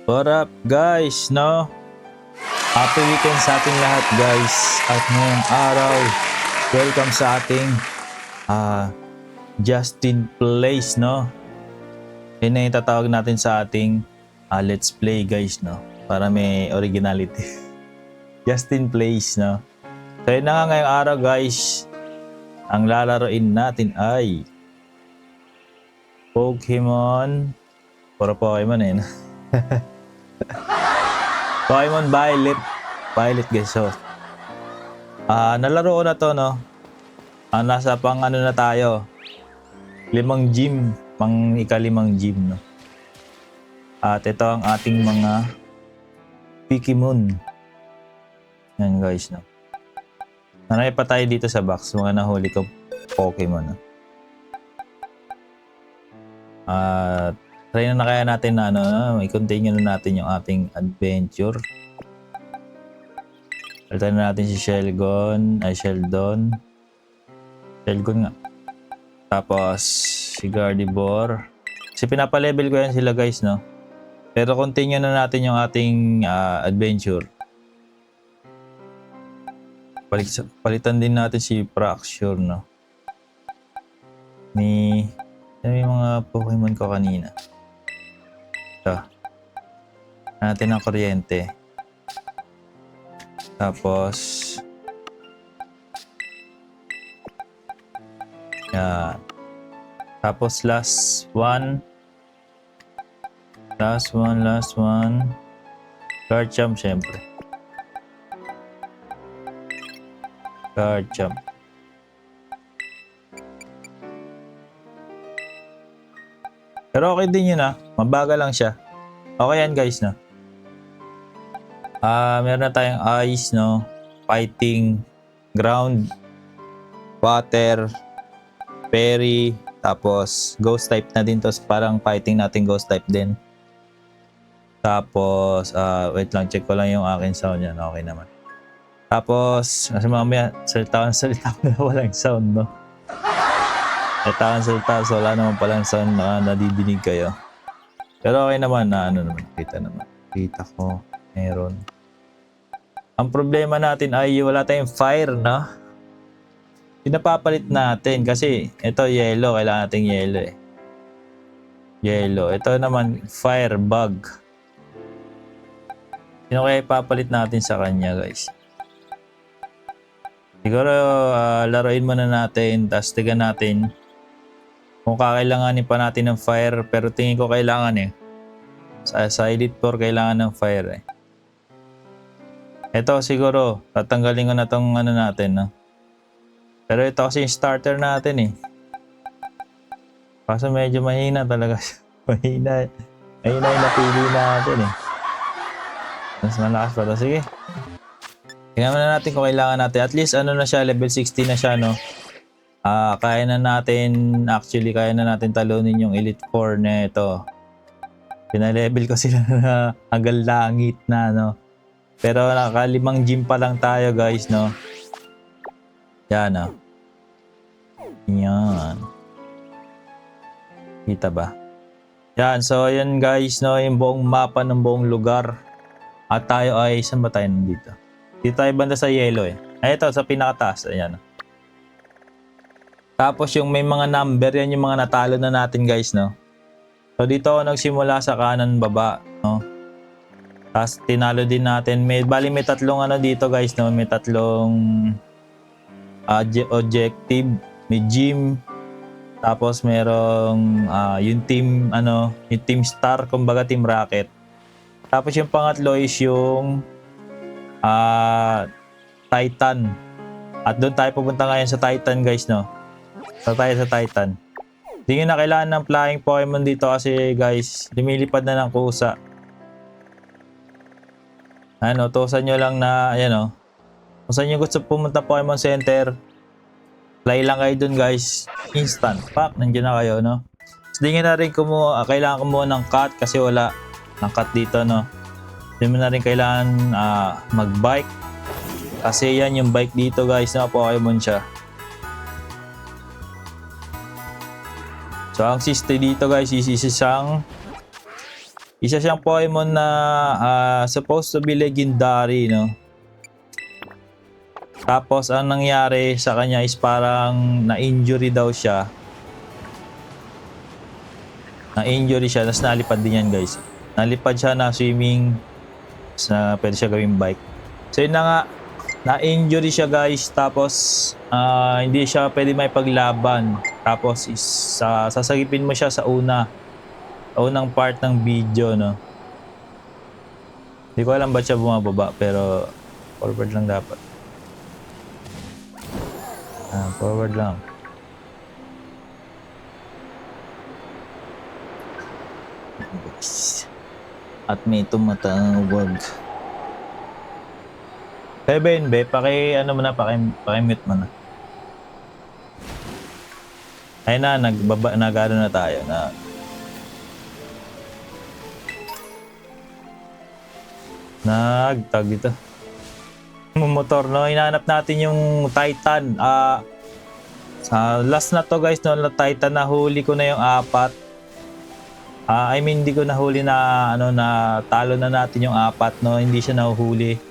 What up guys, no? Happy weekend sa ating lahat guys. At ngayong araw, welcome sa ating Justin Plays, no? Yun na yung tatawag natin sa ating Let's Play guys, no? Para may originality. Justin Plays, no? So yun na nga ngayong araw guys. Ang lalaroin natin ay Pokemon. Puro Pokemon eh, no? Pokemon Violet guys. So nalaro ko na to, no? Nasa pang ano na tayo, 5 gym, pang ika-5 gym, no? At ito ang ating mga Pokemon. Yan guys, no? Marami pa tayo dito sa box, mga nahuli ko Pokemon, no? At try na kaya natin na i-continue na natin yung ating adventure. Palitan na natin si Sheldon nga. Tapos si Gardevoir. Kasi pinapalevel ko yan sila guys, no? Pero continue na natin yung ating adventure. Palitan din natin si Fraxure, no? May mga Pokemon ko kanina. Ito. Natin ang kuryente. Tapos yan. Tapos last one. Garchomp syempre. Garchomp. Pero okay din yun, mabagal lang siya. Okay yan guys, no? Meron na tayong ice, no? Fighting, ground, water, fairy, tapos ghost type na din to. Parang fighting natin ghost type din. Tapos, wait lang, check ko lang yung akin sound yan. Okay naman. Tapos, kasi mamaya, salita ko na walang sound, no? Salita, so wala naman palang sound na nadidinig kayo. Pero okay naman na kita naman. Kita ko, meron. Ang problema natin ay wala tayong fire, no? Pinapapalit natin kasi ito yellow, kailangan nating yellow eh. Yellow. Ito naman fire bug. Sino kaya ipapalit natin sa kanya, guys? Siguro laruin muna natin, tapos tigan natin kung kakailanganin pa natin ng fire, pero tingin ko kailangan eh. Sa Elite 4 kailangan ng fire eh. Ito siguro, tatanggalin ko na tong natin, no? Pero ito kasi yung starter natin eh. Kaso medyo mahina talaga siya. mahina yung napili natin eh. Mas malakas pa to. Sige. Tingnan na natin kung kailangan natin. At least na siya, level 60 na siya, no? Kaya na natin talunin yung Elite 4 na ito. Pinalevel ko sila na hanggang langit na, no? Pero naka-5 gym pa lang tayo, guys, no? Yan, no? Yan. Kita ba? Yan, so yan guys, no? Yung buong mapa ng buong lugar. At tayo ay, saan ba tayo nandito? Dito tayo banda sa yellow eh. Ay, ito, sa pinakataas. Ayan, no? Tapos yung may mga number, yan yung mga natalo na natin guys, no? So dito ako nagsimula sa kanan baba, no? Tapos tinalo din natin. May 3 dito guys, no? May 3 objective. May gym. Tapos merong yung team, yung team star, kumbaga team rocket. Tapos yung pangatlo is yung Titan. At doon tayo pupunta ngayon sa Titan guys, no? So tayo sa Titan. Hindi nyo na kailangan ng flying Pokemon dito kasi guys, lumilipad na ng kusa. Tusan nyo lang na, ayan kung saan nyo gusto pumunta Pokemon Center, fly lang kayo dun guys. Instant. Pak, nandiyan na kayo, no? So, hindi nyo na rin kailangan kumuha ng cut kasi wala ng cut dito, no? Hindi mo na rin kailangan mag-bike. Kasi yan yung bike dito guys, na Pokemon siya. So ang system dito guys is isang Isa siyang Pokemon na supposed to be legendary, no? Tapos ang nangyari sa kanya is parang na-injury daw siya. Na-injury siya, tapos nalipad din yan guys. Nalipad siya na swimming, na pwede siya gawing bike. So yun na nga, na-injury siya guys, tapos hindi siya pwede may paglaban. Tapos sasagipin mo siya sa unang part ng video, no? Hindi ko alam ba't siya bumababa, pero forward lang dapat. Forward lang. At may tumatawag. Seven, be, paki-mute mo na. Ayun na, nag-ano na tayo na. Nagtag dito. Motor, no? Hinahanap natin yung Titan. Sa last na to guys, no, na Titan, nahuli ko na yung 4. I mean, hindi ko nahuli na talo na natin yung 4, no? Hindi siya nahuhuli.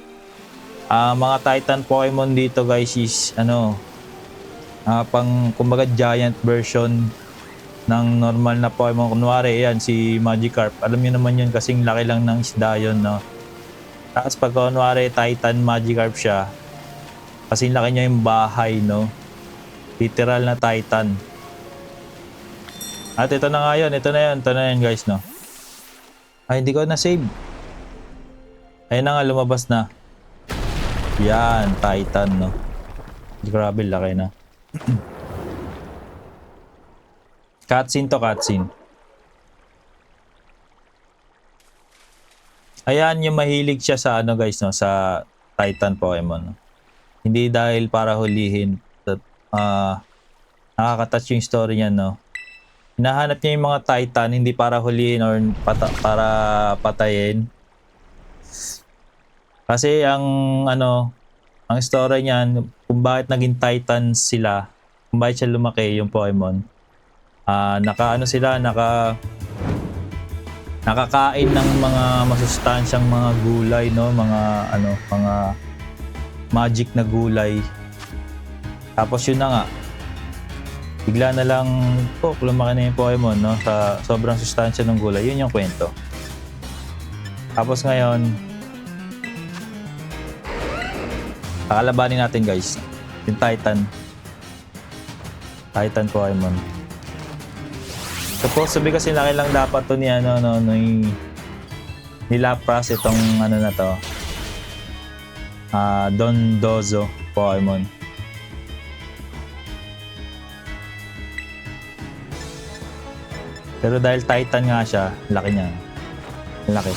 Mga Titan Pokemon dito guys is kumbaga giant version ng normal na Pokemon. Kunwari, yan si Magikarp. Alam niyo naman yun, kasing laki lang ng isda yun, no? Tapos pag kunwari Titan Magikarp siya, kasing laki niya yung bahay, no? Literal na Titan. At ito na nga yun, ito na yun guys, no? Ay, hindi ko na-save. Ayun na nga, lumabas na. Yan, Titan, no? Grabe, laki na. Cutscene to cutscene. Ayan, yung mahilig siya sa guys, no? Sa Titan Pokemon, no? Hindi dahil para hulihin. Nakaka-touch yung story niya, no? Hinahanap niya yung mga Titan, hindi para hulihin or para patayin. Kasi ang story niyan, kung bakit naging Titan sila, kung bakit siya lumaki yung Pokemon. Nakakain ng mga masustansyang mga gulay, no, mga magic na gulay. Tapos yun na nga, bigla na lang lumaki na yung Pokemon, no, sa sobrang sustansya ng gulay. Yun yung kwento. Tapos ngayon, kakalabanin natin guys yung Titan Pokemon. Supposed to be kasi laki lang dapat to ni Lapras, itong na to, Dondozo Pokemon. Pero dahil Titan nga siya, laki niya. Laki.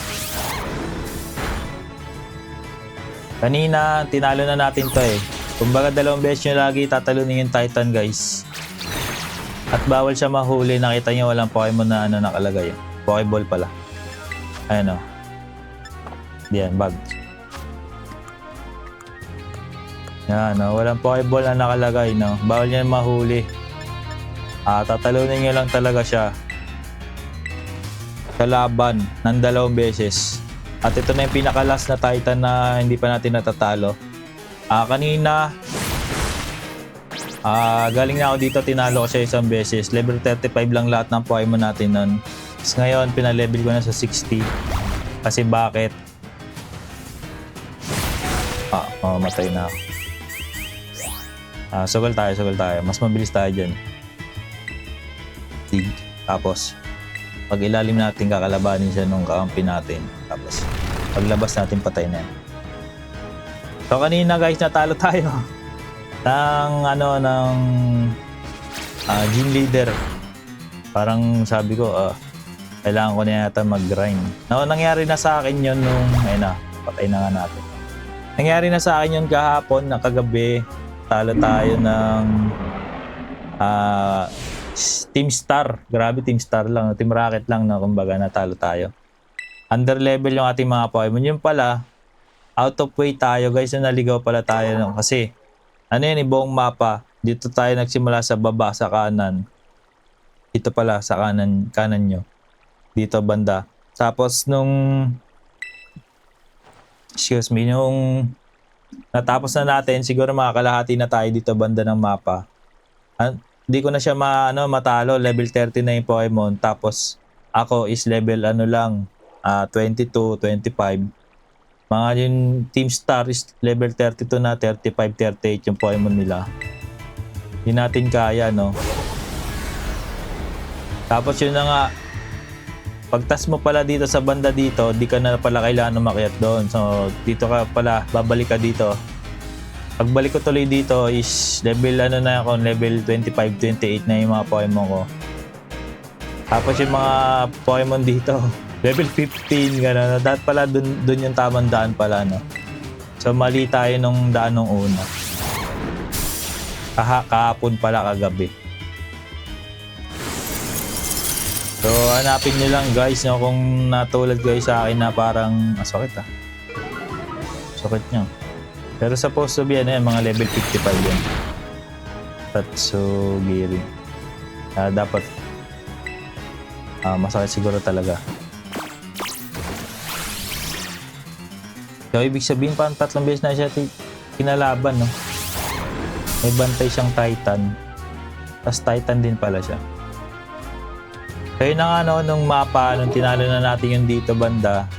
Kanina, tinalo na natin to eh. Kumbaga 2 beses nyo lagi tatalunin yung Titan guys. At bawal siya mahuli. Nakita nyo walang Pokemon na nakalagay. Pokeball pala. Ayan o. Diyan, bag. Yan o. Walang Pokeball na nakalagay, no. Bawal niya mahuli. Tatalunin nyo lang talaga siya. Kalaban ng 2 beses. At ito na yung pinaka-last na Titan na hindi pa natin natatalo. Kanina, galing na ako dito, tinalo ko siya 1 beses. Level 35 lang lahat ng Pokemon natin nun. Tapos ngayon, pinalevel ko na sa 60. Kasi bakit? Matay na ako. Sugal tayo. Mas mabilis tayo dyan. Tapos, pag ilalim natin, kakalabanin siya nung kakampi natin. Tapos, paglabas natin, patay na yan. So, kanina guys, natalo tayo ng gym leader. Parang sabi ko, kailangan ko na yata mag-grind. Nangyari na sa akin yun nung, patay na nga natin. Nangyari na sa akin yun kahapon, kagabi, talo tayo ng Team Star. Grabe, Team Star lang. Team Rocket lang, na kumbaga natalo tayo. Under level yung ating mga Pokemon. Yung pala, out of way tayo guys. Naligaw pala tayo. No? Kasi, buong mapa. Dito tayo nagsimula sa baba, sa kanan. Dito pala, sa kanan nyo. Dito banda. Tapos nung natapos na natin, siguro makakalahati na tayo dito banda ng mapa. Hindi ko na siya matalo, level 30 na yung Pokemon. Tapos ako is level 22, 25. Mga yung Team Star is level 32 na, 35, 38 yung Pokemon nila. Hindi natin kaya, no? Tapos yun na nga, pagtas mo pala dito sa banda dito, di ka na pala kailangan umakyat doon. So, dito ka pala, babalik ka dito. Pagbalik ko tuloy dito is level na ako, level 25, 28 na yung mga Pokemon ko. Tapos yung mga Pokemon dito, level 15, gano'n. Dapat pala dun yung tamang daan pala, no? So, mali tayo nung daan nung una. Kahapon pala, kagabi. So, hanapin nyo lang guys, no, kung natulad guys sa akin na parang sakit sakit nyo. Pero supposed to be mga level 55 yan. Tatsugiri. Dapat masakit siguro talaga. So, ibig sabihin parang 3 beses na siya kinalaban, no? May bantay siyang Titan. Tapos Titan din pala siya. Kaya na nga nung mapa, nung tinalo na natin yung dito banda,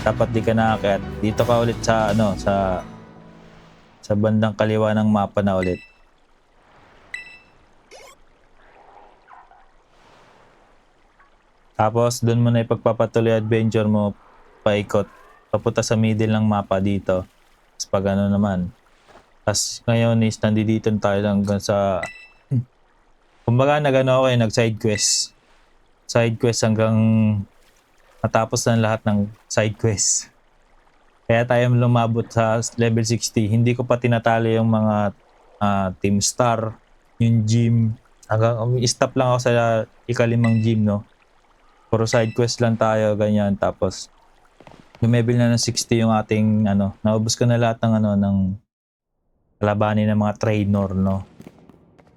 dapat di ka nakakit. Dito ka ulit sa sa bandang kaliwa ng mapa na ulit. Tapos doon mo na ipagpapatuloy adventure mo, paikot, papunta sa middle ng mapa dito. Tapos pag naman. Tapos ngayon is nandito tayo lang sa kumbaga nag side quest. Side quest hanggang matapos ng lahat ng side quest. Kaya tayo lumabot sa level 60. Hindi ko pa tinatalo yung mga Team Star, yung gym. Hanggang stop lang ako sa ika-5 gym, no? Puro side quest lang tayo, ganyan. Tapos lumevel na ng 60 yung ating naubos ko na lahat ng kalabanin ng mga trainer, no?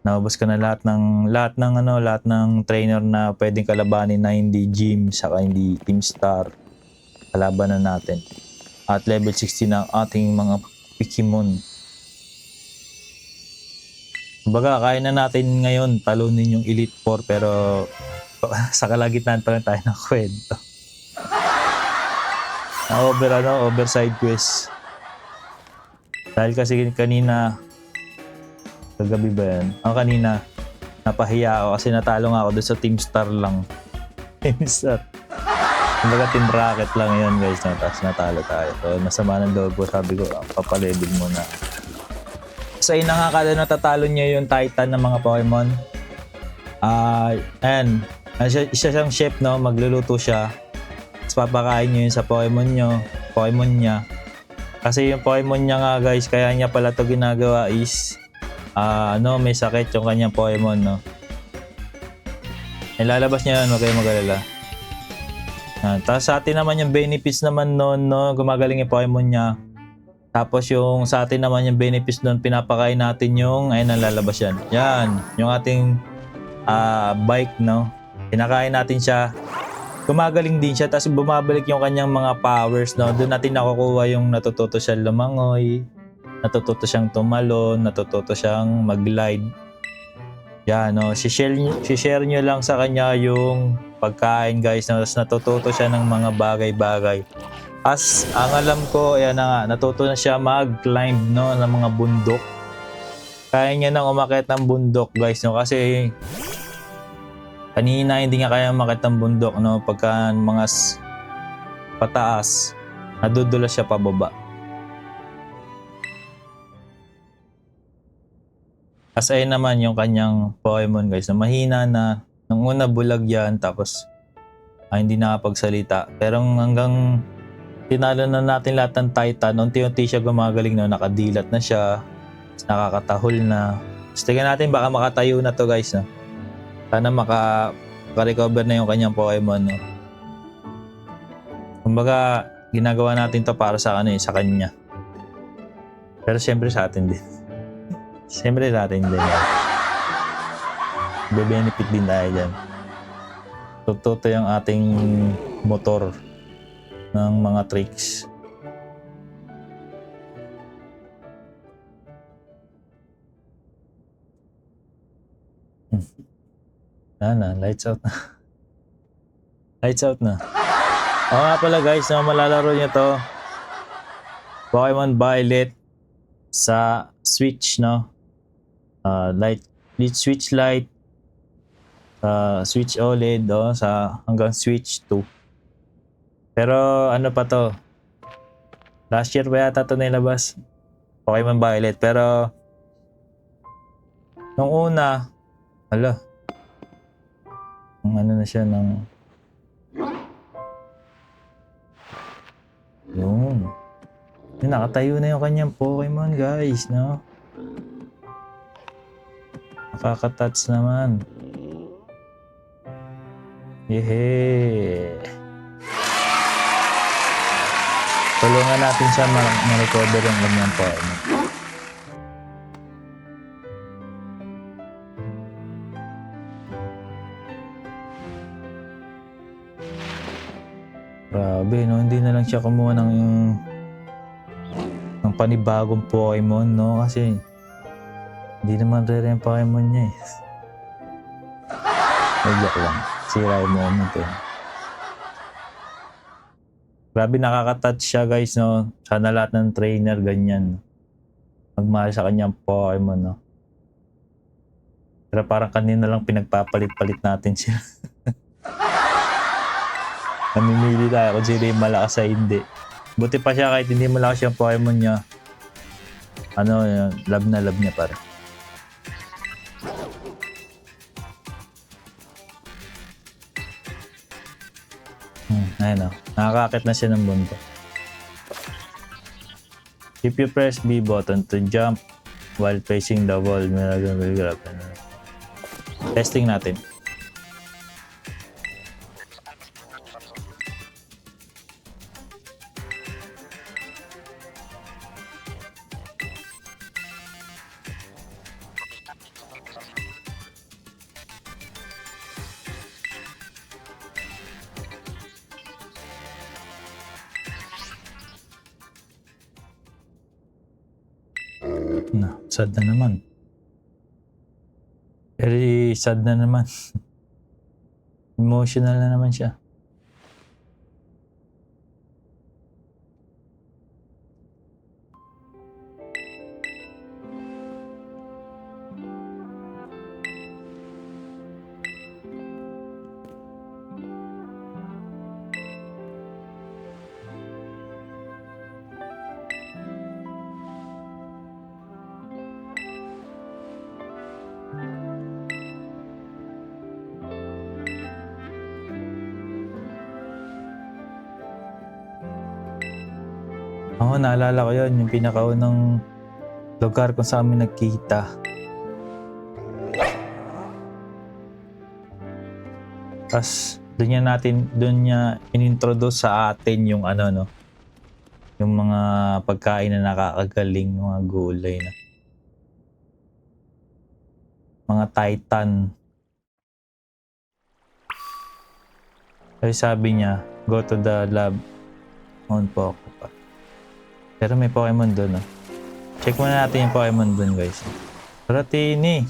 Naubos ko na lahat ng trainer na pwedeng kalabanin na hindi gym saka hindi Team Star. Kalaban na natin. At level 60 na ang ating mga Pikimon. Kumbaga, kaya na natin ngayon talunin yung Elite Four, pero sa kalagitnaan pa lang tayo ng kwento. Over side quest. Dahil kasi kanina, kagabi ba yan? Kanina, napahiya ako kasi natalo nga ako doon sa Team Star lang. Team Star. Kumbaga team bracket lang yun guys, no? Tapos natalo tayo. So, masama ng loob ko, sabi ko, papalevel muna. So, yun na nga kada natatalo niya yung Titan ng mga Pokemon. Ayan. Isa siyang chef, no? Magluluto siya. Tapos papakain niyo yun sa Pokemon niya. Kasi yung Pokemon niya nga guys, kaya niya pala to ginagawa is may sakit yung kanyang Pokemon, no? Ilalabas niya yun, huwag kayong mag-alala. Tapos sa atin naman yung benefits naman nun, no? Gumagaling yung Pokemon niya. Tapos yung sa atin naman yung benefits nun, pinapakain natin yung, ayun, lalabas yan. Yan, yung ating bike, no? Pinakain natin siya. Gumagaling din siya, tapos bumabalik yung kanyang mga powers, no? Doon natin nakukuha yung natututo siyang lumangoy, natututo siyang tumalon, natututo siyang mag-glide. Yan, no? Si-share nyo lang sa kanya yung pagkain, guys, no? Tapos natututo siya ng mga bagay-bagay. As ang alam ko, ayan na nga, natuto na siya mag-climb, no? Ng mga bundok. Kaya niya nang umakyat ng bundok, guys, no? Kasi kanina hindi nga kaya umakyat ng bundok, no? Pagka mga pataas, nadudula siya pababa. As ayun naman yung kanyang Pokemon, guys, na mahina na. Nung una bulag yan, tapos hindi nakapagsalita. Pero hanggang tinalo na natin lahat ng Titan, unti-unti siya gumagaling, no? Nakadilat na siya, nakakatahol na. Tapos tingnan natin, baka makatayo na to, guys, no? Sana maka-recover na yung kanyang Pokemon, no? Kumbaga, ginagawa natin to para sa sa kanya. Pero siyempre sa atin din. Siyempre sa atin din. Be-benefit din tayo dyan. Tututo yung ating motor ng mga tricks. Lights out na. Lights out na. Oo nga pala guys, na malalaro nyo to, Pokemon Violet sa Switch, no? Switch Lite, Switch OLED, sa hanggang Switch 2. Pero ano pa to? Last year pa yata to nilabas, Pokemon Violet. Pero nung una, ano na siya ng yun. Nakatayo na yung kanyang Pokemon guys, no? Nakaka-touch naman. Yehey! Tulungan natin siya ma-recover yung kanyang Pokemon. Grabe, no? Hindi na lang siya kumuha ng panibagong Pokemon, no? Kasi hindi naman rare yung Pokemon niya eh. Joke lang. Sira yung moment eh. Grabe, nakaka-touch siya guys, no? Sana lahat ng trainer ganyan. Magmahal sa kanyang Pokemon, no? Pero parang kanina lang pinagpapalit-palit natin siya. Namimili tayo kung sino yung malakas sa hindi. Buti pa siya kahit hindi malakas yung Pokemon niya. Love na love niya para. Ayun o. Nakakakit na siya ng bundok. If you press B button to jump while facing the wall, will grab. Testing natin. Sad na naman. Very sad na naman. Emotional na naman siya. Oo, naalala ko yun. Yung pinakaunang lugar kung saan kami nagkita. Tapos, doon niya inintroduce sa atin yung yung mga pagkain na nakakagaling, mga gulay na. Mga Titan. Kasi sabi niya, go to the lab. On po ako pa. Pero may Pokemon doon, no? Check muna natin yung Pokemon doon, guys. Dratini!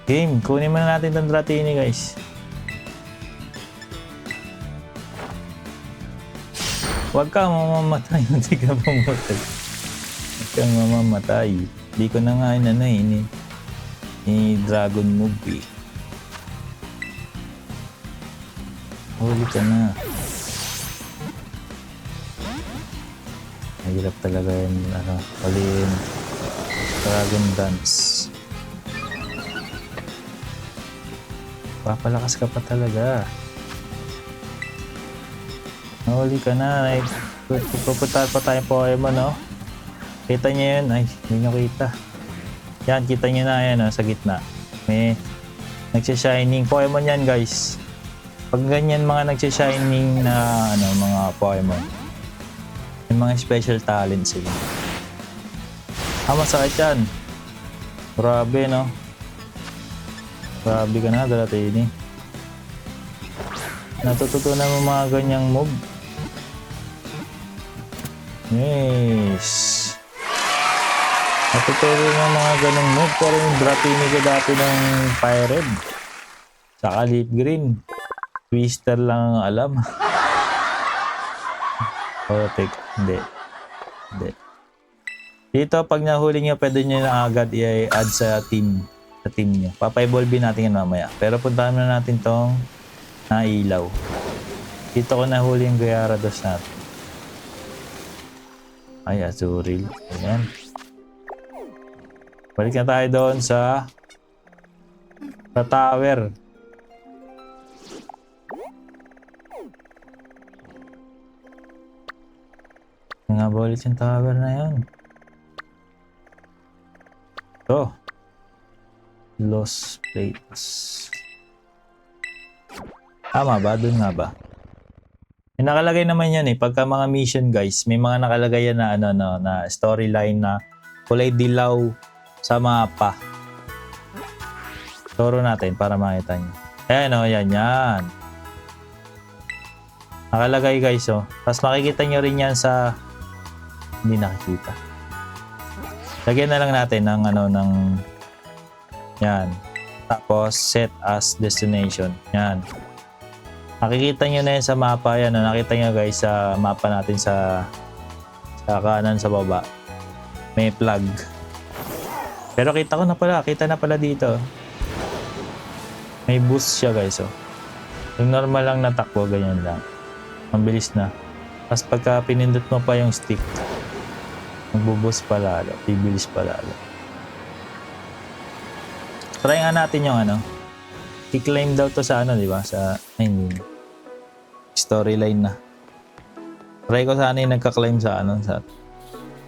Game, kunin muna natin itong Dratini, guys. Huwag kang mamamatay, hindi ka mamatay. Huwag kang mamamatay. Hindi ko na nga ni Dragon Movie. Huli ka na. Mahirap talaga yun, uliin. Dragon Dance. Papalakas ka pa talaga. Huli ka na. Pupunta pa tayong Pokemon, no? Kita niyo yun? Ay, hindi nyo kita. Yan, kita niyo na yan, sa gitna. May nagsishining Pokemon yan, guys. Pag ganyan mga nagsishining na mga Pokemon, may mga special talent sila. Masakit yan. Grabe, no? Grabe ka na, Dratini. Natututunan mo mga ganyang move. Yes. Natutunan mo mga ganong move. Pero yung Dratini ko dati ng Fire Red. Saka Leaf Green. Twister lang ang alam. Otek. Hindi. Dito, pag nahuli nyo, pwede nyo na agad i-add sa team nyo. Papa-evolve natin yan mamaya. Pero puntahan na natin tong nailaw. Dito ko nahuli yung Gyarados natin. Ay, Azurill. Ayan. Balik na tayo doon sa tower. Nga ba ulit yung tower na yan? Ito. Lost Plates. Tama ba? Doon nga ba? May nakalagay naman yan eh. Pagka mga mission guys, may mga nakalagay yan na, na storyline na kulay dilaw sa mapa. Turo natin para makita nyo. Ayan o, yan. Nakalagay guys o. Tapos makikita nyo rin yan sa... Hindi nakikita. Lagyan na lang natin ng ng... Yan. Tapos set as destination. Yan. Nakikita nyo na yan sa mapa. Yan, nakita nyo guys sa mapa natin sa kanan sa baba. May plug. Pero kita na pala dito. May boost siya guys. Oh. Yung normal lang na takbo, ganyan lang. Mabilis na. Tapos pagka pinindot mo pa yung stick, magbuboost pa lalo. Bibilis pa lalo. Try nga natin yung i-claim daw to sa di ba? Sa, storyline na. Try ko sana yung nagka-claim sa sa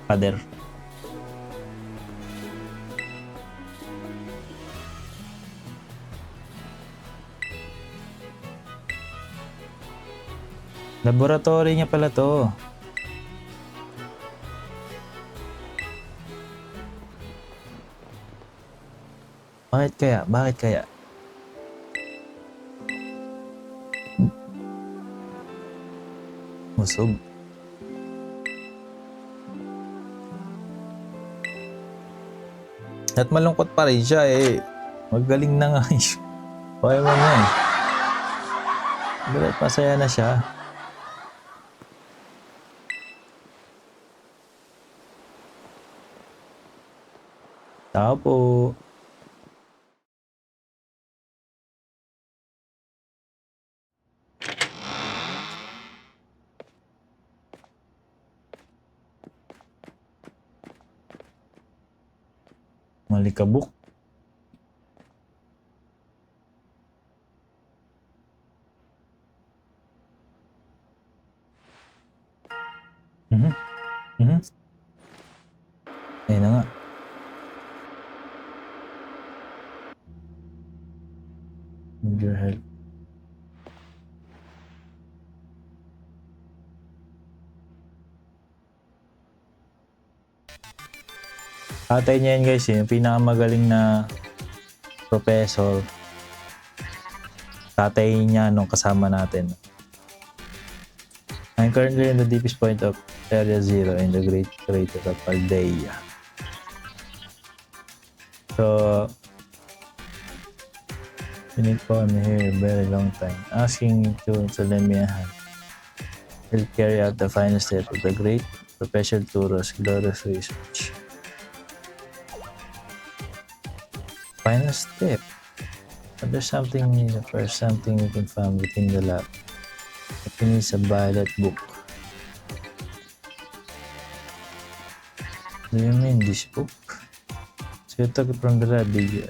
pader. Laboratory niya pala to. Bakit kaya? Busog. At malungkot pa rin siya eh. Magaling na nga yun. Kaya mo yan. Pero masaya na siya. Tao po. Malikabok. Ayun na nga. Need your help. Tatay niya yan guys yung pinakamagaling na professor. Tatay niya nung kasama natin. I'm currently in the deepest point of Area 0 in the Great Crater of Paldea. So, been on here a very long time. Asking to lend me a hand. He'll carry out the final step of the great Professor Turo's glorious research. Final step. But there's something we can find within the lab. It needs a violet book. Do you mean this book? So you took it from the lab, did you?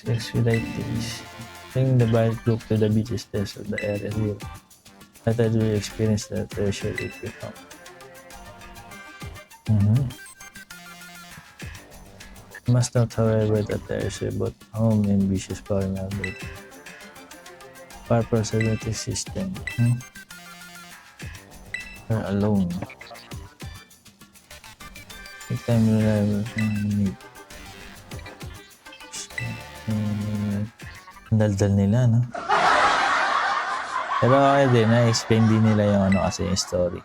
Expedite this. Bring the violet book to the beaches test of the area here. Let us really experience the treasure it we found. Must not, however, that there is a but home ambitious polymer with far preservative system. We're alone. Take time reliable need. Ang daldal nila, no? Pero okay din, na-explain din nila yung ano kasi yung story.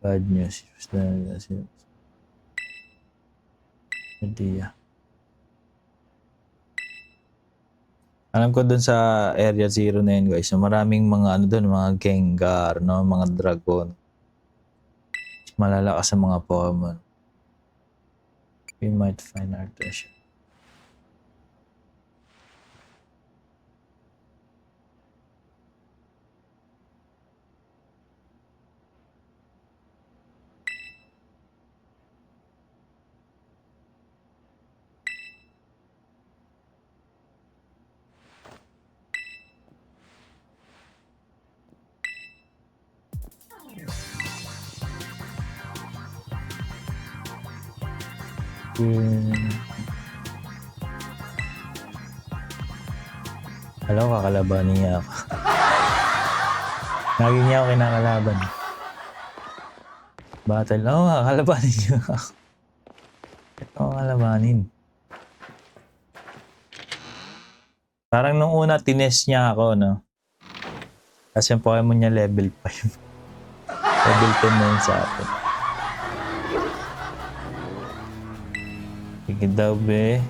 Bad news. Idea. Alam ko dun sa Area Zero na yun, guys, so maraming mga ano dun, mga Gengar, no? Mga Dragon. Malalakas sa mga Pokemon. We might find our treasure. Alam ko, kakalabanin niya ako. Lagi niya ako kinakalaban. Battle. Oo, kakalabanin niya ako. Ito ako kalabanin. Parang nung una, tinest niya ako, no? Kasi yung Pokemon niya level 5. Level 10 na yun sa atin. Sige daw, be.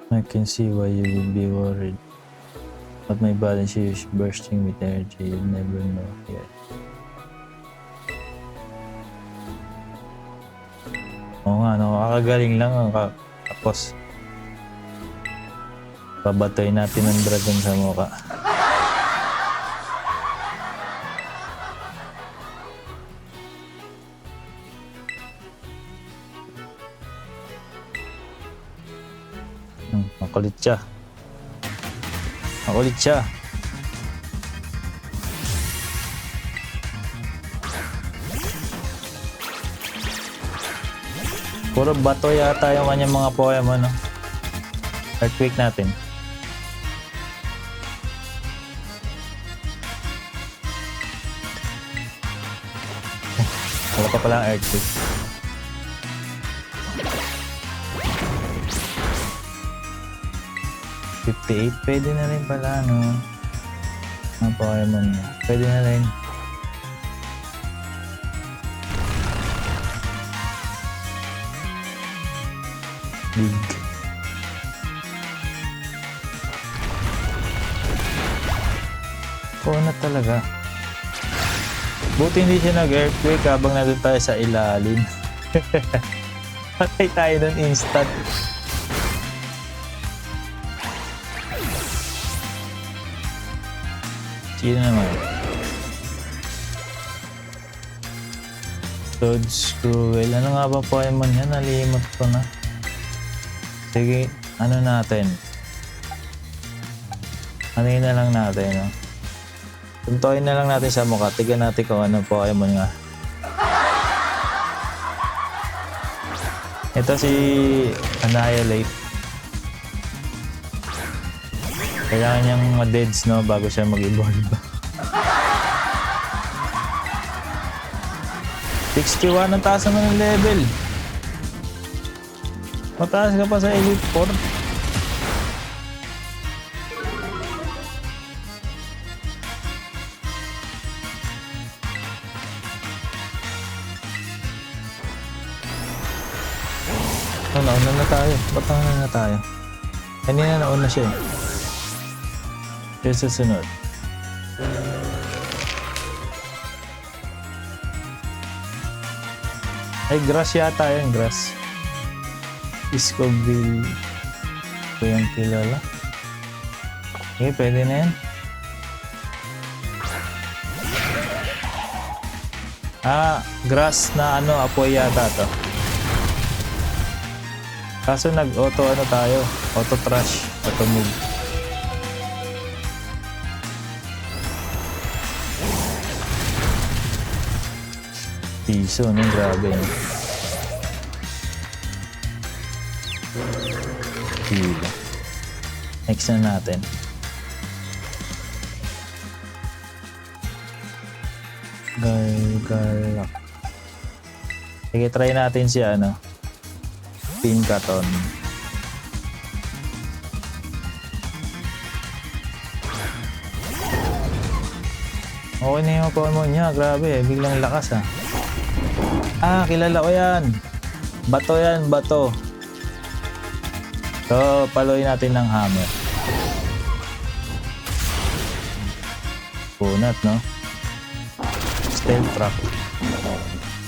I can see why you would be worried. But my balance is bursting with energy. You'll never know yet. Oo nga, nakakagaling lang. Tapos, babatoy natin ang dragon sa mukha. Makulit siya. Makulit siya. Puro bato yata yung kanyang mga Pokemon, no? Earthquake natin. Wala pa pala ang earthquake. Pwede na rin pala, no? Mga Pokemon niya. Pwede na rin. Big. Oo na talaga. Buti hindi siya nag-earthquake habang nandun tayo sa ilalim. Patay tayo nun instant. Sino naman? Toadstool. Ano nga ba Pokemon yan? Nalimot ko na. Sige, ano natin? Ano yun na lang natin, no? Tuntuin na lang natin sa mukha. Tignan natin kung ano Pokemon nga. Ito si Annihilate. Kailangan niyang ma-deads, no, bago siya mag-evolve. 61 ang taas naman ng level. Mataas ka pa sa Elite 4. Nauna na tayo. Ba't nauna na tayo? Kanina nauna siya eh. Here's the sunod. Ay, grass yata yun, grass. Iscoville. Ito yung kilala. Okay, pwede na yan. Grass na ano, apoy yata to. Kaso nag-auto ano tayo, auto trash, auto move. Piso, no? Grabe. kilo. Next na natin. Gargalak. Sige, try natin si Pinkaton. Okay na yung Pokemon niya, grabe, biglang lakas kilala ko yan. Bato yan, bato. So, paluin natin ng hammer. Punat, no? Stealth trap.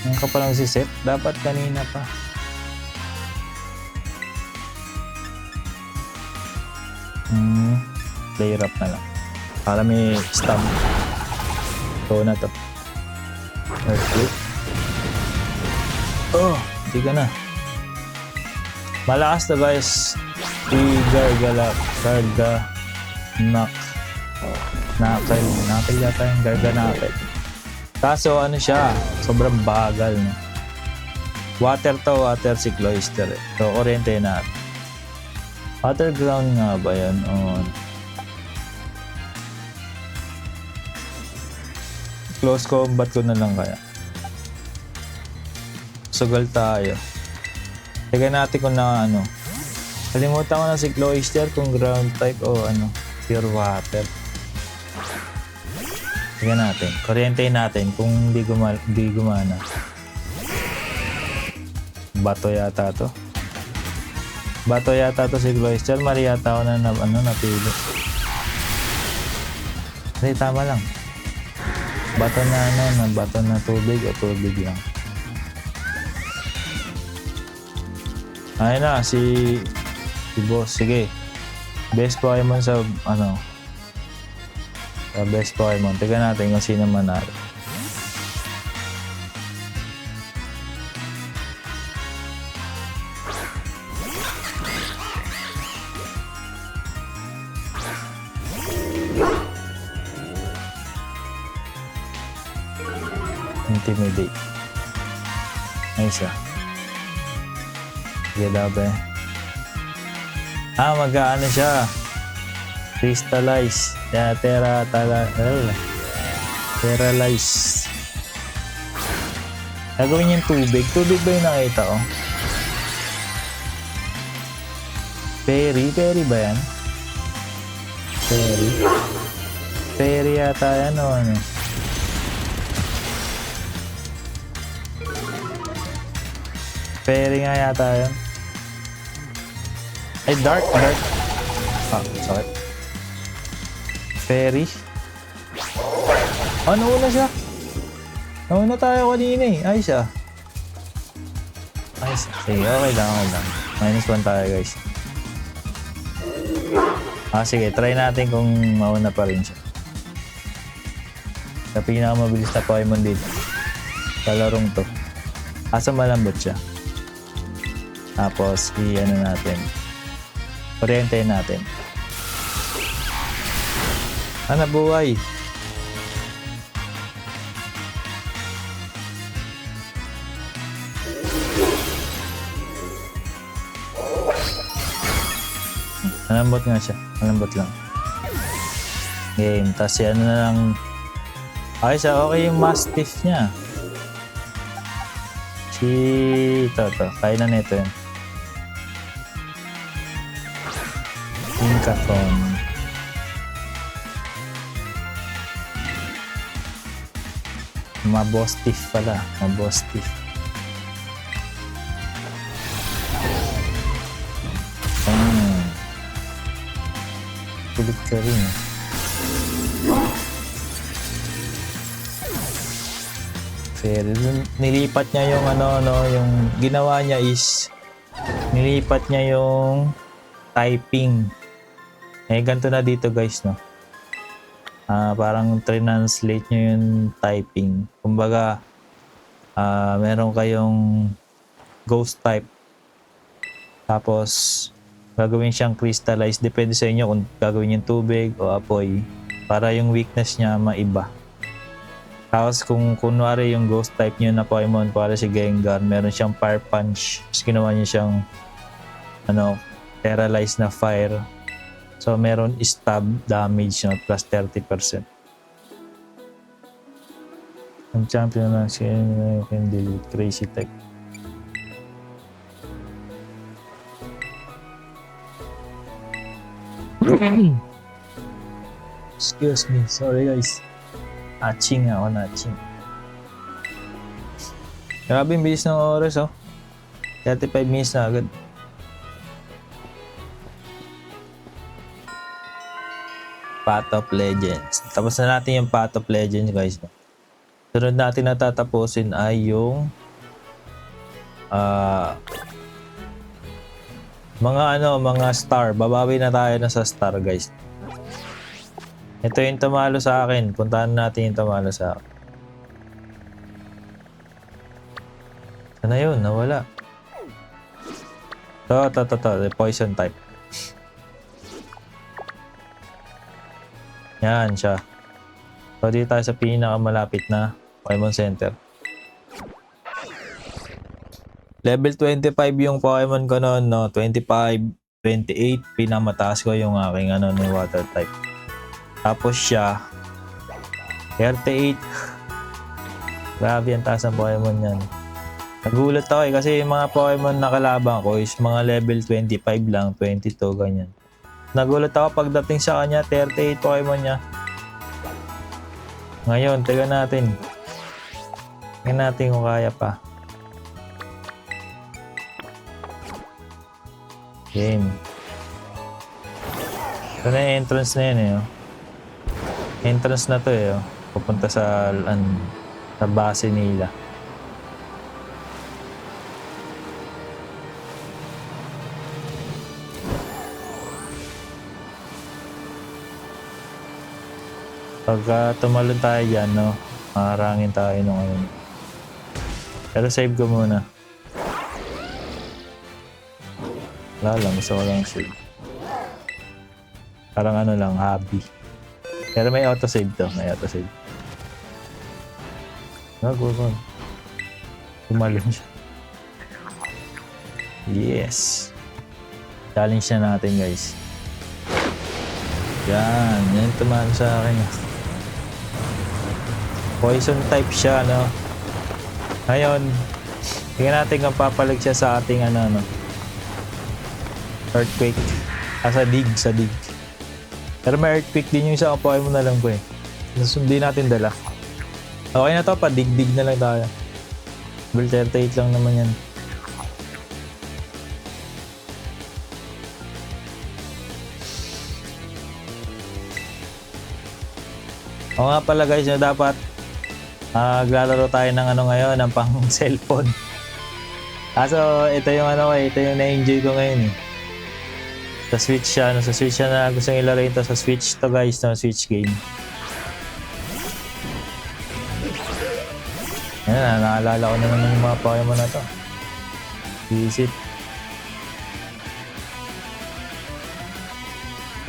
Ang ka palang si Seth, dapat kanina pa. Play rap na lang. Para may stab. So na to. Earthquake. Oh, hindi ka na. Malakas to guys. Gargalak. Knuckle yata yung Garganacl. Kaso ano siya, sobrang bagal, no? Water to, water si Cloyster. So, kuryente na. Water ground nga ba yan? Close combat ko na lang kaya. Sugal tayo. Tignan natin kung kalimutan ko na si Cloyster kung ground type o pure water. Tignan natin. Kuryente natin kung hindi gumana. Bato yata to. Bato yata to si Cloyster. Mali yata ako na napili. Hindi, tama lang. Bato na bato na tubig o tubig lang. Ayun na, si boss. Sige. Best Pokemon sa sa best Pokemon. Tignan natin kung sino manalo. Intimidate. Nice Sige daw ba? Mag-aano siya. Crystallize. Terralize. Gagawin yung tubig. Tubig ba yung nakita ko? Fairy ba yan? Fairy yata yan o ano? Fairy nga yata yan. Ay, dark. Sorry. Fairy. Nauna siya. Nauna tayo kanina Ayos Ayos. Sige, okay lang. -1 tayo guys. Sige, try natin kung mauna pa rin siya. Sa pinakamabilis na Pokemon dito. Sa larong to. Malambot siya. Tapos, natin. Kuryente natin. Buhay. Malambot nga siya. Malambot lang. Game. Tapos na lang. Okay yung Mastiff niya. Ito. Kaya na nito yun. Pinkaton. Mabostiff pala. Kulit ka rin. Fairy. Nilipat niya yung yung ginawa niya is nilipat niya yung typing. Ganito na dito guys, no? Parang translate nyo yung typing. Kumbaga, meron kayong ghost type. Tapos, gagawin siyang crystallize. Depende sa inyo kung gagawin yung tubig o apoy. Para yung weakness niya maiba. Tapos, kung kunwari yung ghost type nyo na Pokemon, para si Gengar, meron siyang fire punch. Tapos, ginawa niya siyang, Paralyze na fire. So meron stab damage no, plus 30%. Ang champion na siya you can delete crazy tech. Excuse me, sorry guys. Aching ako na aching. Grabe yung bilis ng oras oh. 35 minutes na agad. Path of Legends. Tapos na natin yung Path of Legends guys. Sunod natin na tatapusin ay yung mga star. Babawi na tayo na sa star guys. Ito yung tumalo sa akin. Puntahan natin yung tumalo sa akin. Sana yun? Nawala. The poison type. Yan siya. So dito tayo sa pinakamalapit na Pokemon Center. Level 25 yung Pokemon ko noon, no? 25, 28, pinamataas ko yung aking ng water type. Tapos siya 38. Grabe ang taas ng Pokemon yan. Nagulat ako kasi yung mga Pokemon na kalaban ko is mga level 25 lang, 22, ganyan. Nagulat ako pagdating sa kanya, 38 Pokemon niya. Ngayon, tignan natin. Tignan natin kung kaya pa. Game. Ito na yung entrance na yun eh. Oh. Entrance na to eh. Oh. Pupunta sa base nila. Pagka tumalon tayo dyan, no, maharangin tayo nung ngayon. Pero save ko muna. Wala lang, gusto ko lang save. Parang lang, hobby. Pero may autosave to, may autosave. Go. Tumalon siya. Yes. Challenge na natin guys. Yan tumalo sa akin. Poison type siya, no? Ngayon, tingnan natin kung papalag siya sa ating earthquake. Sa dig. Pero may earthquake din yung isa ang Pokemon na lang ko eh. Hindi natin dala. Okay na to, padigdig na lang tayo. Level 38 lang naman yan. O nga pala guys, dapat maglalaro tayo ng ngayon, ng pang cellphone. So ito yung ito yung na-enjoy ko ngayon eh. Sa Switch siya, sa Switch siya na gusto nyo ilaro ito sa Switch to guys, na Switch game. Ayan, naalala ko na naman yung mga Pokemon na to. Visit.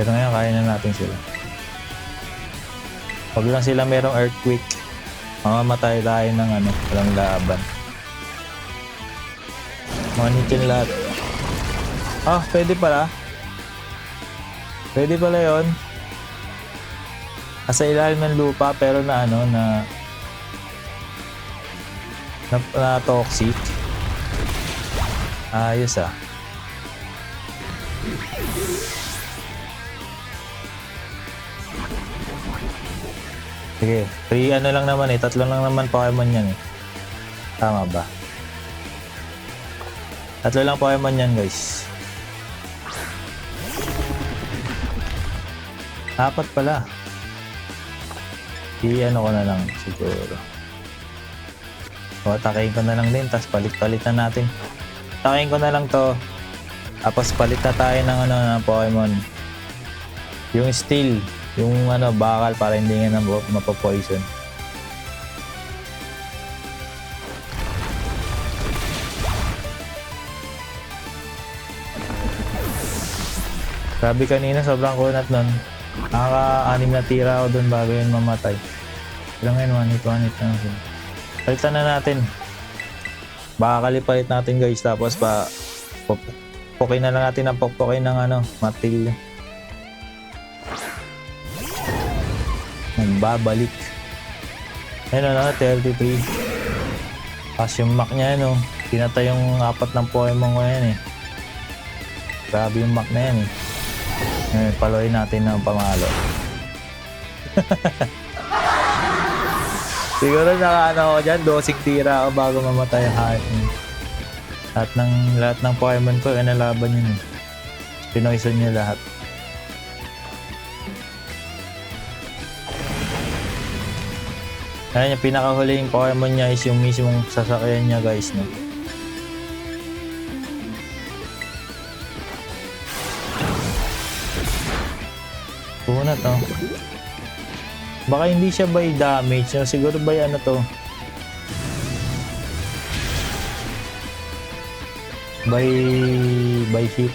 Pero ngayon, kaya na natin sila. Pag lang sila merong earthquake, mamamatay tayo ng walang laban. Manitin lahat. Pwede pala. Pwede pala yun. Nasa ilalim ng lupa pero na toxic. Ayos ah. Sige, free lang naman eh. 3 lang naman Pokemon yan eh. Tama ba? 3 lang Pokemon yan guys. 4 pala. Ko na lang siguro. O, atakein ko na lang din. Tapos palit-palit na natin. Atakein ko na lang to. Tapos palit na tayo ng ng Pokemon. Yung Steel. Yung bakal para hindi nga na mapapoison. Grabe kanina, sobrang kunat nun. Nakaka-6 na tira ako dun bago yun mamatay. Pero ngayon, 1 hit na natin. Palitan na natin. Baka kalipalit natin guys, tapos pokpokin na lang natin ang pokpokin ng ano, Martilyo. Nagbabalik. Ayun na, 33. Pas yung Mac niya, no? Pinatay yung 4 ng Pokemon ko yan eh. Grabe yung Mac na yan eh. Ngayon, paluin natin ng pamalo. Siguro nakaano ako dyan, 12 tira ako bago mamatay ang hype niya. Lahat ng Pokemon ko, nalaban yun eh. Pinoison niya lahat. Ayan yung pinakahuling Pokemon niya is yung mismong sasakyan niya guys, no? Punat, no? Baka hindi siya by damage, no? Siguro by ano to? By hit.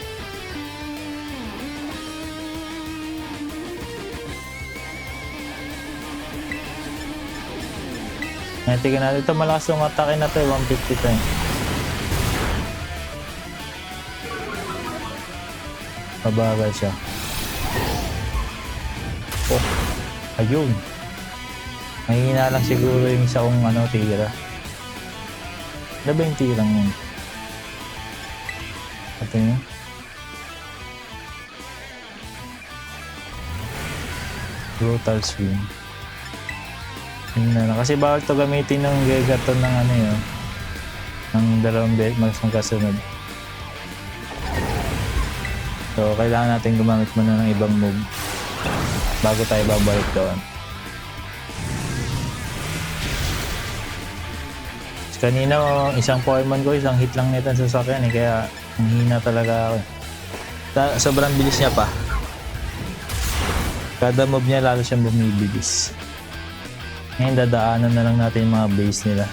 Ngayon, tignan natin. Ito malakas yung atake na to, 150 to eh. Mabagal siya. Oh, ayun. Mahina lang siguro yung isa kong ano, tira. Ano ba yung tirang yun? Ito yun. Brutal swing. Na, kasi bawal to gamitin ng Gegaton ng ano yun, ng dalawang magkasunod. So kailangan natin gumamit muna ng ibang move bago tayo babalik doon. Kanina isang Pokemon ko, isang hit lang nito sa sasakyan eh, kaya ang hina talaga ako. Sobrang bilis niya pa. Kada move niya lalo siyang bumibilis. Ngayon dadaanan na lang natin yung mga base nila.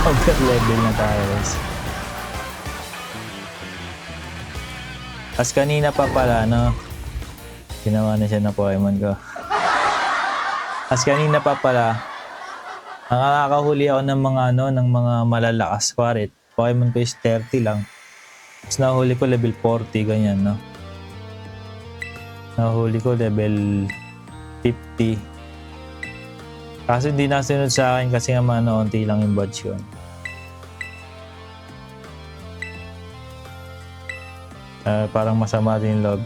Over level na tayo guys. As kanina pa pala, no? Ginawa na siya ng Pokemon ko. As kanina pa pala, nakakahuli ako ng mga ano, ng mga malalakas. Kuwarit, Pokemon ko is 30 lang. Tapos nahuli ko level 40, ganyan, no? Nahuli ko level 50. Kaso hindi nasunod sa akin kasi nga onti lang yung badge ko. Parang masama din yung log.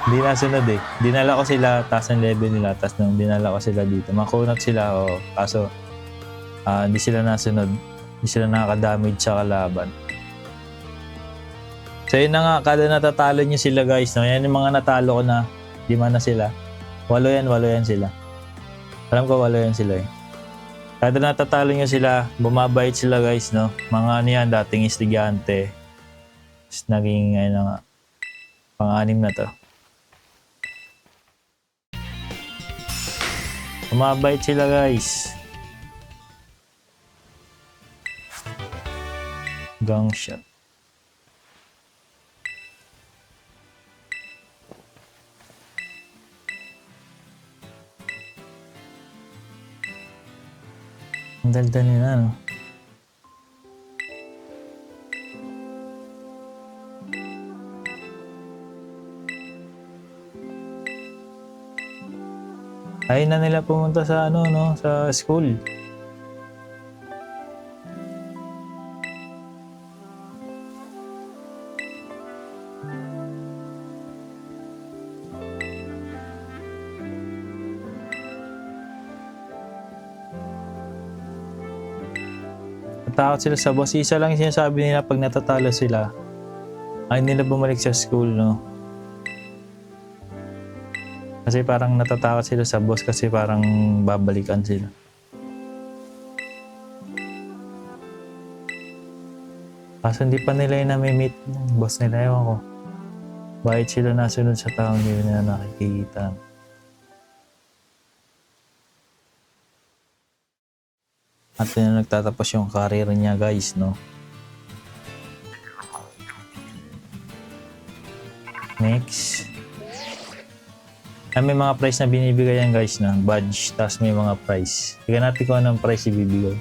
Hindi nasunod eh. Dinala ko sila, taas ng level nila, taas nung dinala ko sila dito. Makunat sila, oh. Kaso hindi sila nasunod. Hindi sila nakaka-damage sa kalaban. So yun na nga, kada natatalo nyo sila guys, no? Yan yung mga natalo ko na 5 na sila. 8 yan sila. Alam ko 8 yan sila eh. Kada natatalo nyo sila, bumabait sila guys, no? Mga ano yan, dating estudyante. Tapos naging, ano nga, pang-anim na to. Bumabait sila guys. Gang shot. Ang daldal nila, no? Ayaw na nila pumunta sa ano, no? Sa school. Natakot sila sa boss. Isa lang yung sinasabi nila pag natatalo sila. Ayaw nila bumalik sa school, no? Kasi parang natatakot sila sa boss kasi parang babalikan sila. Kaso hindi pa nila yung nami-meet ng boss nila. Ewan ko. Bakit sila nasunod sa taong hindi nila nakikita. At yun na nagtatapos yung career niya guys, no? Next. May mga price na binibigay yan guys na badge, tapos may mga price. Tignan natin kung anong price ibibigay.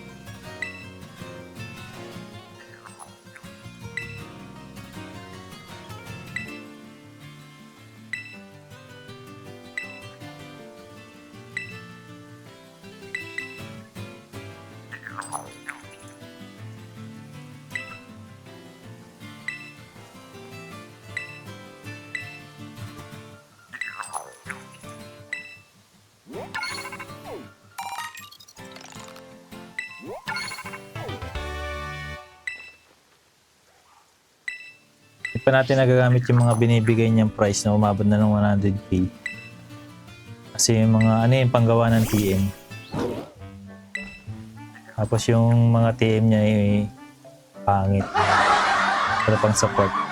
pa natin nagagamit yung mga binibigay niyang price na umabot na ng 100k. Kasi yung mga ano yung panggawa ng TM. Tapos yung mga TM niya ay pangit. Para pang support.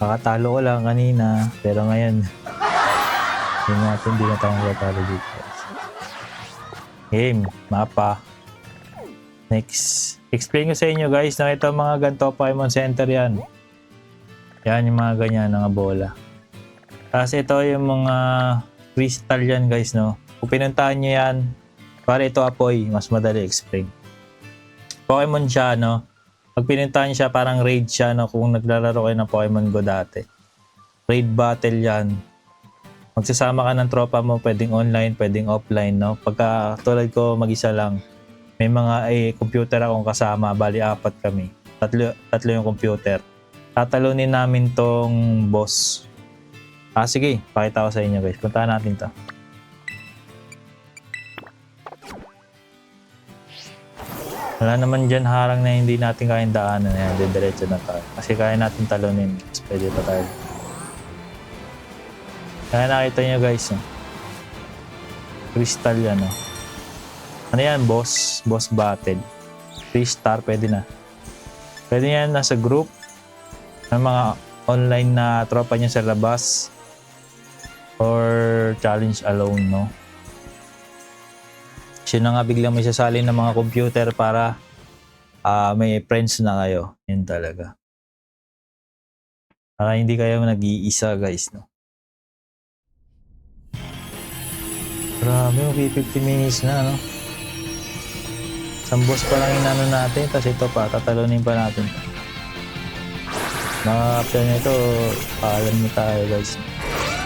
Kakatalo ko lang kanina, pero ngayon hindi na tayo kakatalo dito. Game, mapa. Next. Explain ko sa inyo guys na ito mga ganito Pokemon Center yan. Yan yung mga ganyan mga bola. Tapos ito yung mga crystal yan guys no. Kung pinuntahan nyo yan, para ito apoy, mas madali explain. Pokemon siya no. Pag pinuntahan siya, parang raid siya, no? Kung naglalaro kayo ng Pokemon Go dati. Raid battle yan. Magsasama ka ng tropa mo, pwedeng online, pwedeng offline, no? Pagka tulad ko, mag-isa lang. May mga computer akong kasama, bali 4 kami. Tatlo yung computer. Tatalunin namin tong boss. Sige, pakita ko sa inyo guys. Puntahan natin to. Wala naman dyan harang na hindi natin kayang daanan. Ayan, diretso na tayo. Kasi kaya natin talunin. Mas pwede pa tayo. Kaya nakita nyo guys. No? Crystal yan. No? Ano yan? Boss battle. 3 star. Pwede na. Pwede yan nasa group. Ng mga online na tropa nyo sa labas. Or challenge alone. No? Yun na nga biglang may sasali ng mga computer para may friends na kayo. Yun talaga. Para hindi kayo nag-iisa guys. No? Grabe, 50 minutes na. No? Isang boss pa lang inano natin. Tapos ito pa, tatalunin pa natin. Mga after nito, paalam nyo tayo guys.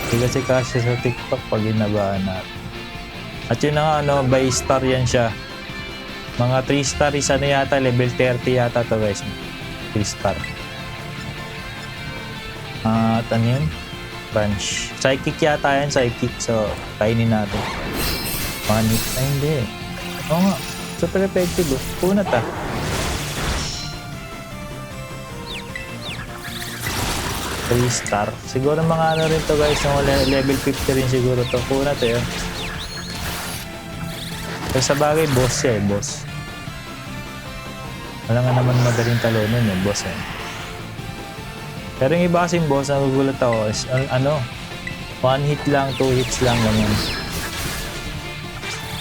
Hindi kasi kasi sa TikTok pag inabaan natin. At yun na nga, by star yan siya. Mga 3 star is ano yata, level 30 yata to guys. 3 star. At ano yun? Branch. Psychic yata yan, psychic. So, kainin natin. Panic. Ay, hindi. Oo nga. Super effective. Kunat ah. Three star. Siguro mga ano rin to guys. Level 50 rin siguro to. Kunat eh. Pero sa bagay, boss siya boss. Wala nga naman madaling talunin boss Pero yung iba kasing boss, nagugulat ako is, 1 hit lang, 2 hits lang, ganyan.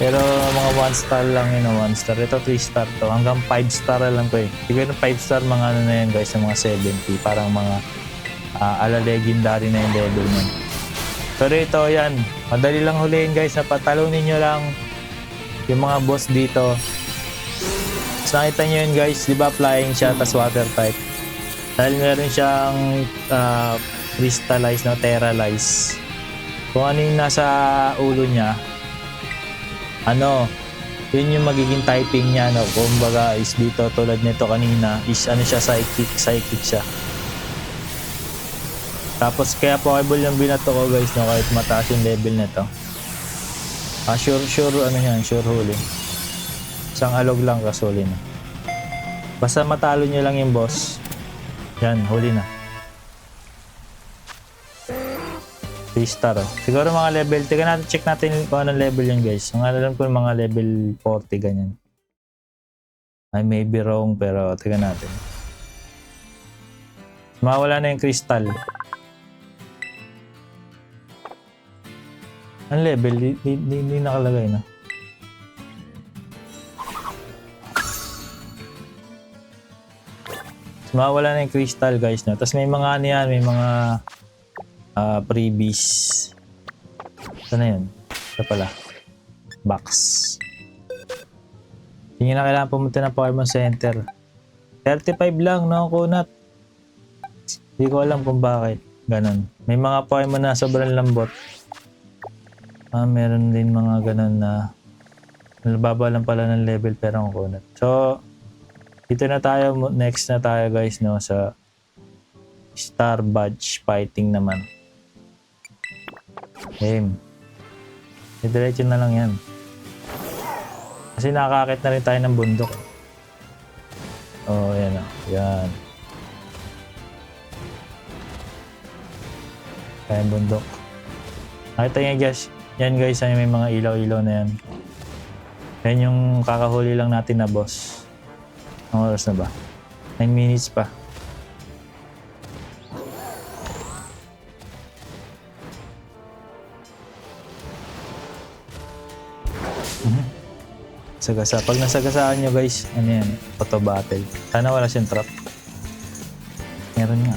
Pero mga 1 star lang yun, 1 star. Ito 3 star to, hanggang 5 star lang to Siguro 5 star, mga ano na yan guys, mga 70, parang mga ala legendary na yung level nun. Pero ito yan, madali lang huliin guys, napatalunin nyo lang yung mga boss dito. So nakita nyo yun guys, di ba flying siya, tas water type. Dahil meron siyang crystallize, terralize. Kung ano yung nasa ulo niya, yun yung magiging typing niya, kumbaga is dito tulad nito kanina, is siya, psychic siya. Tapos kaya Pokeball yung binato ko guys, kahit mataas yung level nito. Sure huli. Isang alog lang kasuli na. Basta matalo nyo lang yung boss. Yan, huli na. 3 star Siguro mga level, check natin kung anong level yan guys. Ang alam ko mga level 40 ganyan. I may be wrong pero tiga natin. Mawala na yung crystal. Ang level, hindi nakalagay na. So, mawala na yung crystal guys. Tapos may mga may mga freebies. Ito na yun. Ito pala. Box. Hindi na kailangan pumunta ng Pokemon Center. 35 lang, no, kunat. Hindi ko alam kung bakit. Ganon. May mga Pokemon na sobrang lambot. Meron din mga ganon na nababa lang pala ng level pero ang kunat. So, dito na tayo. Next na tayo guys, no, sa Star Badge fighting naman. Game. Diretso na lang yan. Kasi nakakakit na rin tayo ng bundok. Oh, yan o. Yan. Kayang bundok. Nakita niya guys. Yan guys, may mga ilaw-ilaw na yan. Yan yung kakahuli lang natin na boss. Ang oras na ba? 9 minutes pa. Sagasa. Pag nasagasaan nyo guys, ano yan? Auto battle. Sana wala siyang trap. Meron nga.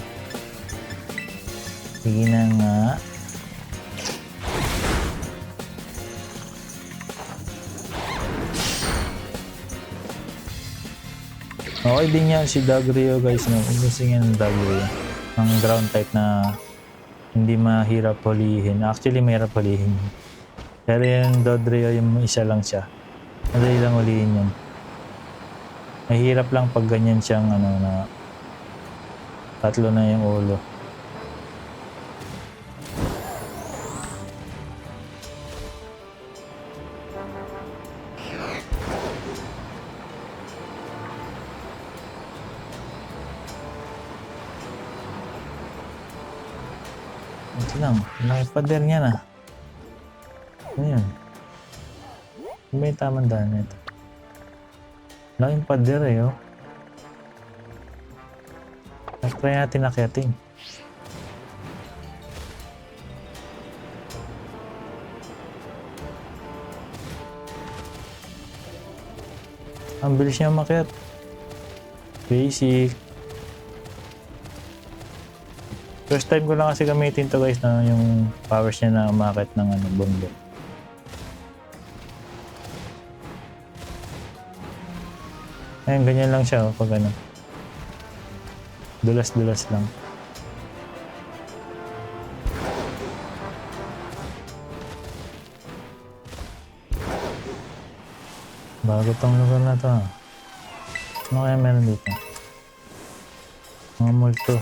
Sige na nga. Okay din yan si Dugtrio guys. No? Umusing yan ng Dugtrio. Ang ground type na hindi mahirap hulihin. Actually mahirap hulihin. Pero yung Dugtrio yung isa lang siya. Madali lang ulihin yun. Mahirap lang pag ganyan siyang ano na tatlo na yung ulo. Ito lang. Nakipader niya na. Ano yun? May tamang daan nito. Laking pader eh, oh. Try natin akyatin. Ang bilis niya umakyat. Basic. First time ko lang kasi gamitin to guys na yung powers niya na umakyat ng ano, bundok. Ayun, ganyan lang siya, oh, pag ano. Dulas-dulas lang. Bago tong lugar na to. Ano kaya meron dito? Mga multo.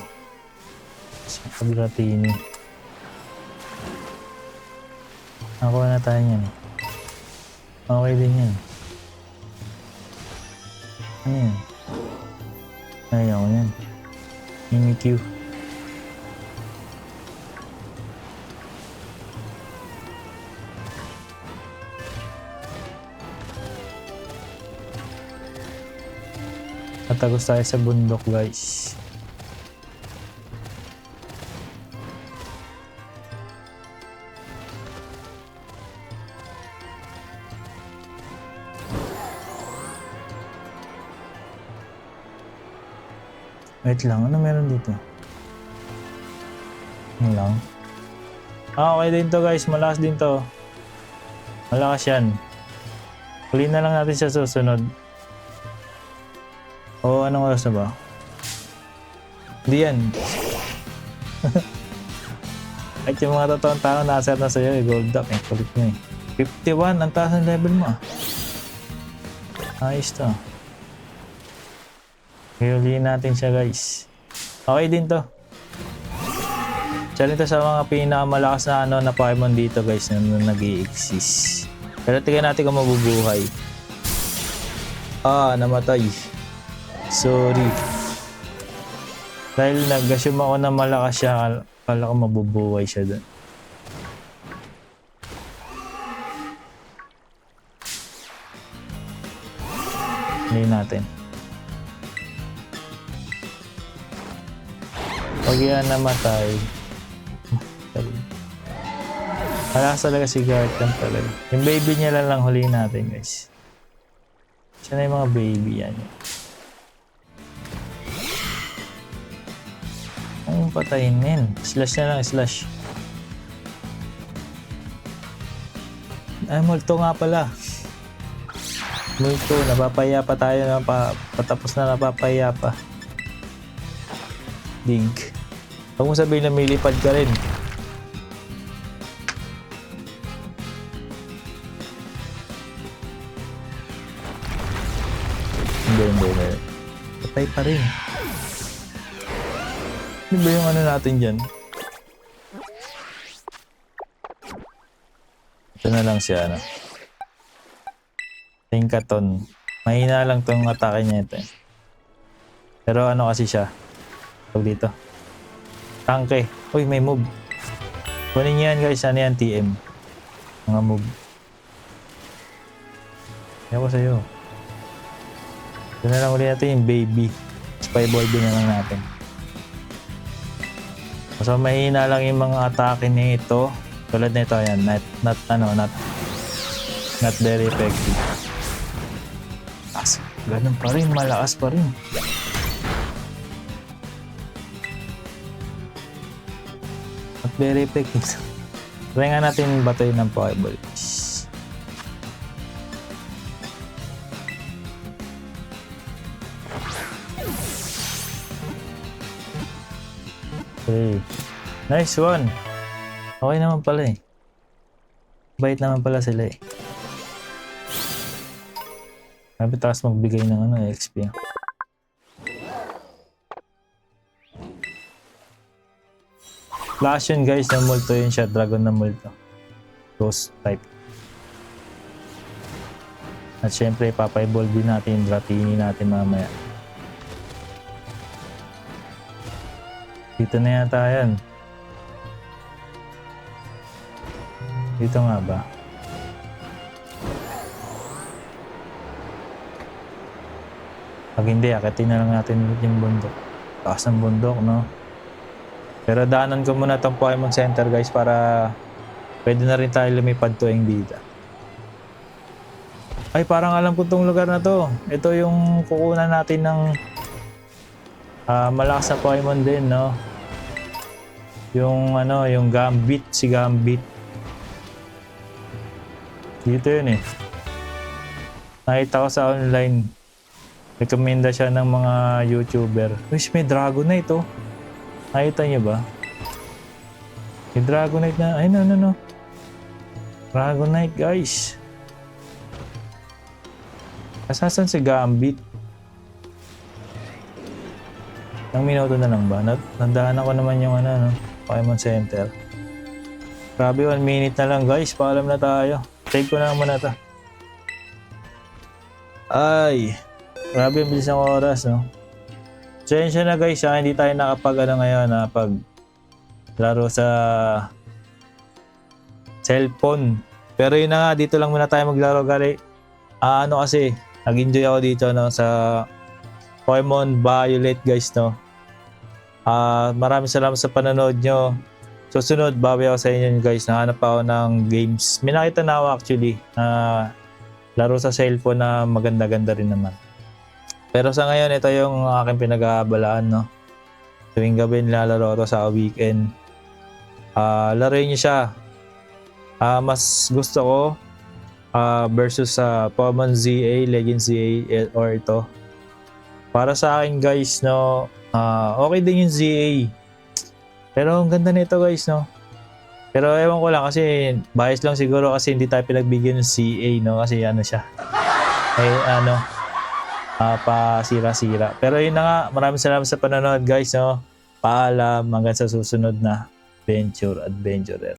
Sa Pagratini. Nakuha na tayo yan. Okay din yan. Ano yan? Ayaw ko yan. Mimikyu. Tatagos tayo sa bundok guys. Wait lang, ano meron dito? Ano lang? Okay din to guys, malakas din to. Malakas yan. Huli na lang natin sa susunod. O anong oras na ba? Hindi yan. At yung mga totoong tao nasa na sa'yo, gold up eh. Kulit mo eh. 51, ang taas ng level mo ah. Ayos to. Hiulihin natin siya guys. Okay din to. Siya rin to sa mga pinakamalakas na ano na Pokemon dito guys na nag-i-exist. Pero tingnan natin kung mabubuhay. Namatay. Sorry. Dahil nag-assume ako na malakas siya, kala ko mabubuhay siya doon. Hindi natin. Pag yan namatay, malakas talaga si Garten talaga. Yung baby niya lang huliin natin guys. Siya na yung mga baby yan. Ang patayin din. Slash na lang, slash. Ay, multo nga pala. Multo, napapaya pa tayo na patapos na napapaya pa. Dink. Huwag mo sabihin na may lipad ka rin. Hindi. Patay pa rin. Ano ba yung ano natin dyan? Ito na lang siya, ano. Tinkaton. Mahina lang tong atake niya ito. Pero ano kasi siya? Tawag dito. Tanke. Uy, may move. Kunin niyo yan guys. Ano yan? TM. Mga move. Kaya ko sa'yo. Ito na lang ulit natin yung baby. Spy ball din na lang natin. So mahina lang yung mga atake nito. Tulad nito yan. Not very effective. Ganun pa rin, malakas pa rin. Not very effective. Try nga natin batoy ng Pokeball. Okay. Nice one. Okay naman pala eh. Bait naman pala sila eh. Sabi takas magbigay ng ano, XP. Flash yun guys, na multo yun siya. Dragon na multo. Ghost type. At syempre, papay-ball din natin yung Dratini natin mamaya. Dito na yata yan. Dito nga ba? Pag hindi, akitin na lang natin yung bundok. Taas ng bundok, no? Pero daanan ko muna itong Pokemon Center, guys, para pwede na rin tayo lumipad tuwing dito. Ay, parang alam ko itong lugar na to. Ito yung kukunan natin ng malakas na Pokemon din, no? Yung, ano, yung Gambit, si Gambit. Dito yun eh. Nakita ko sa online. Rekomenda siya ng mga YouTuber. Uy, may Dragonite oh. Nakita niyo ba? May Dragonite na. Ay, no. Dragonite, guys. Asasan si Gambit? Ang minuto na lang ba? Nandaanan ko naman yung ano, no? Pokemon Center. Grabe, 1 minute na lang, guys. Paalam na tayo. Take ko na naman na ito. Ay. Grabe yung bilis ng oras, no? Sensya na guys, hindi tayo nakapag ngayon, pag laro sa cellphone. Pero yun na nga, dito lang muna tayo maglaro gali. Kasi, nag-enjoy ako dito, no, sa Pokemon Violet, guys, no. Maraming salamat sa panonood nyo. Susunod, bawi ako sa inyo, guys. Nahanap ako ng games. May nakita na ako actually, laro sa cellphone na maganda-ganda rin naman. Pero sa ngayon, ito yung aking pinag-aabalaan, no? Tuwing gabi nilalaro ito sa weekend. Laruin niyo siya. Mas gusto ko versus sa Pokemon ZA, Legend ZA, or ito. Para sa akin, guys, no, okay din yung ZA. Pero ang ganda nito, guys, no? Pero ewan ko lang kasi bias lang siguro kasi hindi tayo pinagbigyan ng CA, no? Kasi ano siya. Pa-sira-sira. Pero yun na nga, maraming salamat sa panonood, guys, no? Paalam hanggang sa susunod na adventurer.